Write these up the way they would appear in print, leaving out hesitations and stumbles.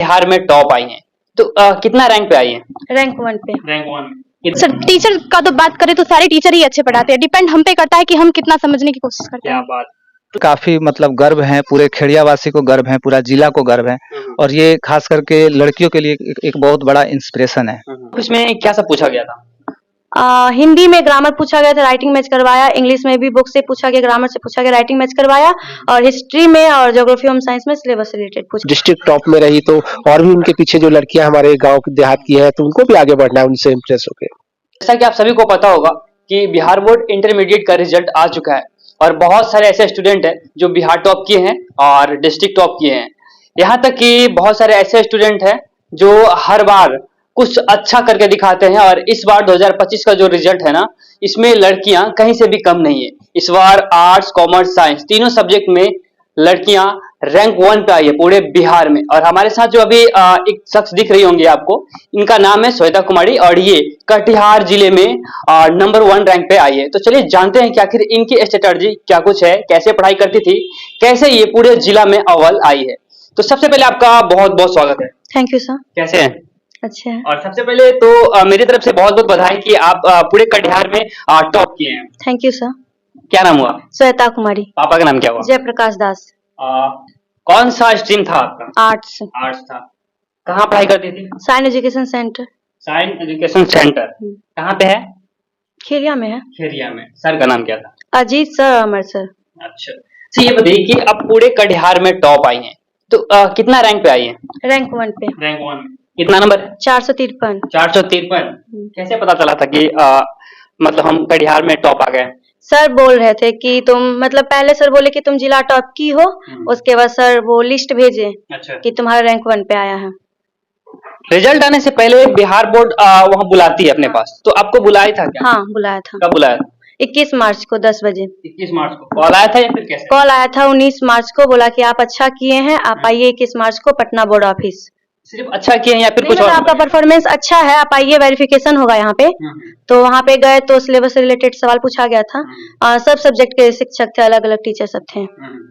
बिहार में top I हैं। तो कितना रैंक पे आई है? रैंक 1 पे। रैंक 1 सर टीचर का तो बात करें तो सारे टीचर ही अच्छे पढ़ाते हैं, डिपेंड हम पे करता है कि हम कितना समझने की कोशिश करते क्या हैं। बात। काफी मतलब गर्व है, पूरे खेड़ियावासी को गर्व है, पूरा जिला को गर्व है और ये खास करके लड़कियों के लिए एक बहुत बड़ा इंस्पिरेशन है। उसमें क्या सब पूछा गया था? हिंदी में ग्रामर पूछा गया था, राइटिंग मैच करवाया, इंग्लिश में भी बुक से पूछा गया, ग्रामर से पूछा गया, राइटिंग मैच करवाया, और हिस्ट्री में और ज्योग्राफी होम साइंस में सिलेबस रिलेटेड पूछा। डिस्ट्रिक्ट टॉप में रही तो और भी उनके पीछे जो लड़कियां हमारे गांव देहात की है तो उनको भी आगे बढ़ना है उनसे इम्प्रेस होकर। जैसा कि आप सभी को पता होगा कि बिहार बोर्ड इंटरमीडिएट का रिजल्ट आ चुका है और बहुत सारे ऐसे स्टूडेंट हैं जो बिहार टॉप किए हैं और डिस्ट्रिक्ट टॉप किए हैं। यहाँ तक कि बहुत सारे ऐसे स्टूडेंट हैं जो हर बार कुछ अच्छा करके दिखाते हैं और इस बार 2025 का जो रिजल्ट है ना, इसमें लड़कियां कहीं से भी कम नहीं है। इस बार आर्ट्स, कॉमर्स, साइंस तीनों सब्जेक्ट में लड़कियां रैंक 1 पे आई है पूरे बिहार में। और हमारे साथ जो अभी एक शख्स दिख रही होंगी आपको, इनका नाम है श्वेता कुमारी और ये कटिहार जिले में नंबर 1 रैंक पे आई है। तो चलिए जानते हैं कि आखिर इनकी स्ट्रेटजी क्या कुछ है, कैसे पढ़ाई करती थी, कैसे ये पूरे जिला में अव्वल आई है। तो सबसे पहले आपका बहुत बहुत स्वागत है। Thank you sir. कैसे हैं? अच्छा है। और सबसे पहले तो मेरी तरफ से बहुत बहुत बधाई कि आप पूरे कटिहार में टॉप किए हैं। Thank you sir. क्या नाम हुआ? श्वेता कुमारी। पापा का नाम क्या हुआ? जयप्रकाश दास। कौन सा स्ट्रीम था आपका? आर्ट्स। आर्ट्स था। कहाँ पढ़ाई करती थी? Science education centre. Science education centre कहाँ पे है? खेरिया में है। खेरिया में। सर का नाम क्या था? अजीत सर, अमर सर। अच्छा, तो ये बताइए कि आप पूरे कटिहार में टॉप आई हैं, तो कितना रैंक पे आई है? रैंक 1 पे। रैंक 1 कितना नंबर? 453। 453। कैसे पता चला था कि मतलब हम कटिहार में टॉप आ गए? सर बोल रहे थे कि तुम, मतलब पहले सर बोले कि तुम जिला टॉप की हो, उसके बाद सर वो लिस्ट भेजे अच्छा, कि तुम्हारा रैंक 1 पे आया है। रिजल्ट आने से पहले बिहार बोर्ड वहाँ बुलाती है अपने पास, तो आपको बुलाया था क्या? हाँ बुलाया था। कब बुलाया था? 21 मार्च को 10 बजे। 21 मार्च को कॉल आया था या फिर कैसे? कॉल आया था 19 मार्च को, बोला कि आप अच्छा किए हैं, आप आइए 21 मार्च को पटना बोर्ड ऑफिस। सिर्फ अच्छा किए हैं या फिर नहीं, कुछ और? आपका परफॉर्मेंस अच्छा है, आप आइए, वेरिफिकेशन होगा यहाँ पे। तो वहाँ पे गए तो सिलेबस से रिलेटेड सवाल पूछा गया था। सब सब्जेक्ट के शिक्षक थे, अलग अलग टीचर सब थे।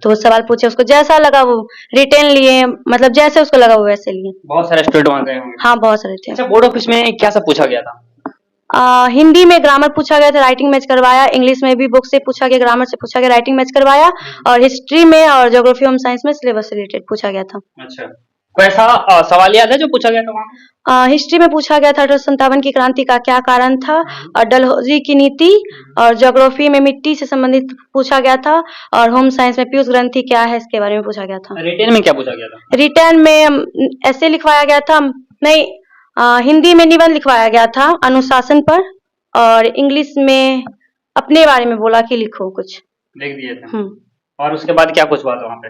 तो वो सवाल पूछे, उसको जैसा लगा वो रिटेन लिए, मतलब जैसे उसको लगा वो वैसे लिए। बहुत सारे स्टूडेंट वहाँ गए होंगे। हाँ बहुत सारे थे। अच्छा, बोर्ड ऑफिस में क्या सब पूछा गया था? हिंदी में ग्रामर पूछा गया था, राइटिंग मैच करवाया, इंग्लिश में भी बुक से पूछा गया, ग्रामर से पूछा गया, राइटिंग मैच करवाया, और हिस्ट्री में और ज्योग्राफी होम साइंस में सिलेबस रिलेटेड पूछा गया था। अच्छा, कैसा सवाल याद है जो पूछा गया था वहाँ? हिस्ट्री में पूछा गया था 1857 की क्रांति का क्या कारण था, और डलहौजी की नीति, और ज्योग्राफी में मिट्टी से संबंधित पूछा गया था, और होम साइंस में पीयूष ग्रंथि क्या है इसके बारे में पूछा गया था। रिटेन में क्या पूछा गया था? रिटर्न में ऐसे लिखवाया गया था, नहीं हिंदी में निबंध लिखवाया गया था अनुशासन पर, और इंग्लिश में अपने बारे में बोला कि लिखो कुछ। लिख दिए थे। और उसके बाद क्या कुछ बात वहाँ पे?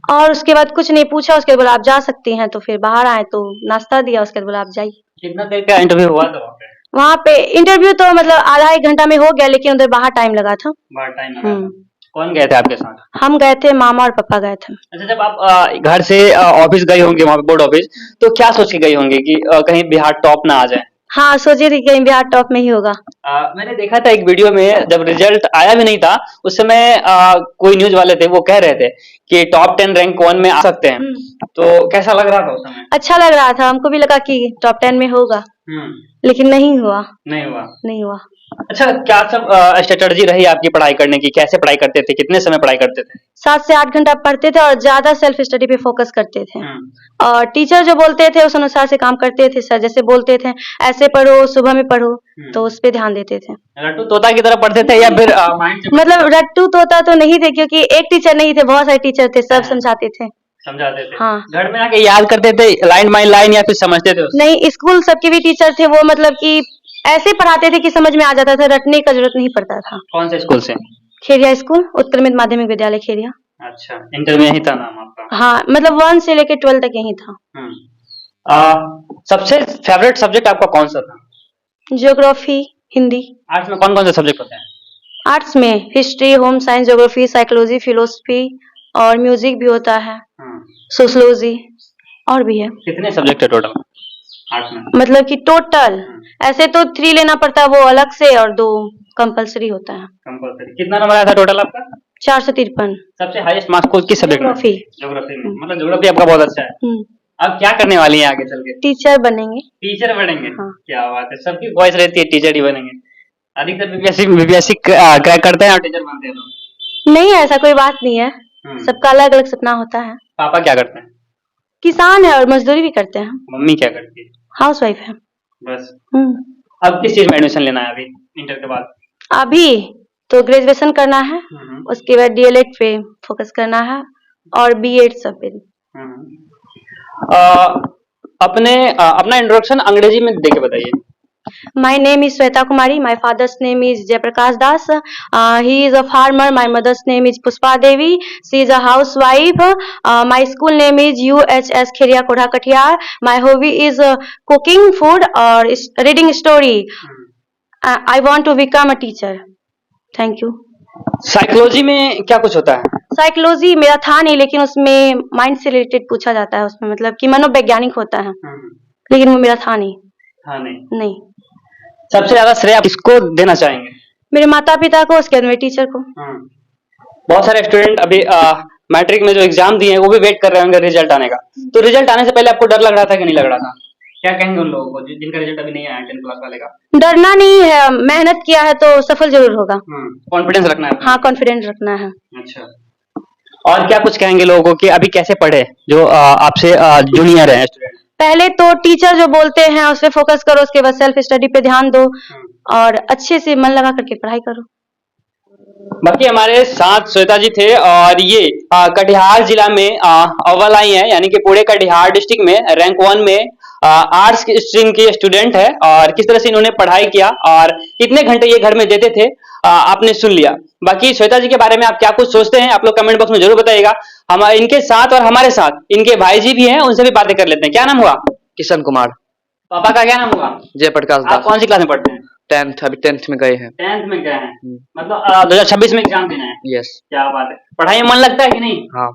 और उसके बाद कुछ नहीं पूछा, उसके बाद बोला आप जा सकती हैं, तो फिर बाहर आए तो नाश्ता दिया, उसके बाद बोला आप जाइए। कितना देर का इंटरव्यू हुआ था वहाँ पे? वहाँ पे इंटरव्यू तो मतलब आधा 1 घंटा में हो गया, लेकिन उधर बाहर टाइम लगा था। बाहर टाइम लगा था। कौन गए थे आपके साथ? हम गए थे, मामा और पापा गए थे। अच्छा, जब आप घर से ऑफिस गए होंगे वहाँ पे बोर्ड ऑफिस, तो क्या सोच के गए होंगे कि कहीं बिहार टॉप ना आ जाए? हाँ सोचे थे कहीं बिहार टॉप में ही होगा। मैंने देखा था एक वीडियो में, जब रिजल्ट आया भी नहीं था उस समय कोई न्यूज वाले थे, वो कह रहे थे कि टॉप 10 रैंक 1 में आ सकते हैं। तो कैसा लग रहा था उस समय? अच्छा लग रहा था, हमको भी लगा कि टॉप 10 में होगा, लेकिन नहीं हुआ। नहीं हुआ। अच्छा, क्या सब स्ट्रेटजी रही आपकी पढ़ाई करने की? कैसे पढ़ाई करते थे, कितने समय पढ़ाई करते थे? 7 से 8 घंटा पढ़ते थे और ज्यादा सेल्फ स्टडी पे फोकस करते थे। और टीचर जो बोलते थे उस अनुसार से काम करते थे। सर जैसे बोलते थे ऐसे पढ़ो, सुबह में पढ़ो, तो उस पे ध्यान देते थे। रट्टू तोता की तरह पढ़ते थे या फिर माइंड से? मतलब रट्टू तोता तो नहीं थे, क्योंकि एक टीचर नहीं थे, बहुत सारे टीचर थे, सब समझाते थे। समझाते थे? हाँ। घर में आके याद करते थे लाइन बाय लाइन या फिर समझते थे? नहीं, स्कूल सबके भी टीचर थे, वो मतलब कि ऐसे पढ़ाते थे कि समझ में आ जाता था, रटने का जरूरत नहीं पड़ता था। कौन से स्कूल से? खेरिया स्कूल, उत्क्रमित माध्यमिक विद्यालय खेरिया। अच्छा, इंटर में यही था नाम आपका? हाँ, मतलब 1 से लेकर 12 तक यही था। सबसे फेवरेट सब्जेक्ट आपका कौन सा था? ज्योग्राफी, हिंदी। आर्ट्स में कौन कौन से सब्जेक्ट होते हैं? आर्ट्स में history, home science, geography, psychology, philosophy, और म्यूजिक भी होता है, सोशियोलॉजी, और भी है। कितने सब्जेक्ट है टोटल आर्ट्स में? मतलब कि टोटल ऐसे तो 3 लेना पड़ता है वो अलग से, और 2 कंपलसरी होता है। कंपलसरी। कितना नंबर आया था टोटल आपका? 453। सबसे हाईएस्ट मार्क्स को किस सब्जेक्ट में? ज्योग्राफी। ज्योग्राफी में। मतलब ज्योग्राफी आपका बहुत अच्छा है। अब क्या करने वाली हैं आगे चल के? टीचर बनेंगे। टीचर बनेंगे? हाँ। क्या बात है, सबकी ख्वाहिश रहती है टीचर ही बनेंगे। अधिकतर बीपीएससी क्रैक करते हैं और टीचर बनते हैं लोग। नहीं, ऐसा कोई बात नहीं है, सबका अलग अलग सपना होता है। पापा क्या करते हैं? किसान है और मजदूरी भी करते हैं। मम्मी क्या करती है? हाउस वाइफ है। बस। हम्म। अब किस चीज में एडमिशन लेना है अभी इंटर के बाद? अभी तो ग्रेजुएशन करना है, उसके बाद डीएलएड पे फोकस करना है और बीएड सब पे। अपना इंट्रोडक्शन अंग्रेजी में दे के बताइए। My name is Sweta Kumari. My father's name is Jayaprakash Das. He is a farmer. My mother's name is Puspa Devi. She is a housewife. My school name is UHS Khiria Kodha Katiyar. My hobby is cooking food or reading story. I want to become a teacher. Thank you. Psychology में क्या कुछ होता है? Psychology मेरा था नहीं, लेकिन उसमें माइंड से रिलेटेड पूछा जाता है, उसमें मतलब कि मनोवैज्ञानिक होता है, लेकिन वो मेरा था नहीं। हाँ, नहीं। सबसे ज्यादा श्रेय आप किसको देना चाहेंगे? मेरे माता पिता को, उसके बाद मेरे टीचर को। बहुत सारे स्टूडेंट अभी मैट्रिक में जो एग्जाम दिए हैं वो भी वेट कर रहे होंगे रिजल्ट आने का, तो रिजल्ट आने से पहले आपको डर लग रहा था कि नहीं लग रहा था? क्या कहेंगे उन लोगों को जिनका रिजल्ट अभी नहीं आया 10th क्लास वाले का? डरना नहीं है, मेहनत किया है तो सफल जरूर होगा। कॉन्फिडेंस रखना है। हाँ, कॉन्फिडेंस रखना है। अच्छा, और क्या कुछ कहेंगे लोगों को कि अभी कैसे पढ़े जो आपसे जूनियर है स्टूडेंट? पहले तो टीचर जो बोलते हैं उस पर फोकस करो, उसके बाद सेल्फ स्टडी पे ध्यान दो और अच्छे से मन लगा करके पढ़ाई करो। बाकी हमारे साथ श्वेता जी थे और ये कटिहार जिला में अव्वल आई है, यानी कि पूरे कटिहार डिस्ट्रिक्ट में रैंक 1 में आर्ट्स स्ट्रीम के स्टूडेंट है। और किस तरह से इन्होंने पढ़ाई किया और कितने घंटे ये घर में देते थे आपने सुन लिया। बाकी श्वेता जी के बारे में आप क्या कुछ सोचते हैं आप लोग कमेंट बॉक्स में जरूर बताइएगा। हम इनके साथ और हमारे साथ इनके भाई जी भी हैं, उनसे भी बातें कर लेते हैं। क्या नाम हुआ? किशन कुमार। पापा का क्या नाम हुआ? जयप्रकाश दास। आप कौन सी क्लास में पढ़ते हैं? 10th, अभी 10th में गए हैं। 10th में गए हैं, मतलब 2026 में एग्जाम देना है। यस। क्या बात है, पढ़ाई में मन लगता है कि नहीं? हाँ।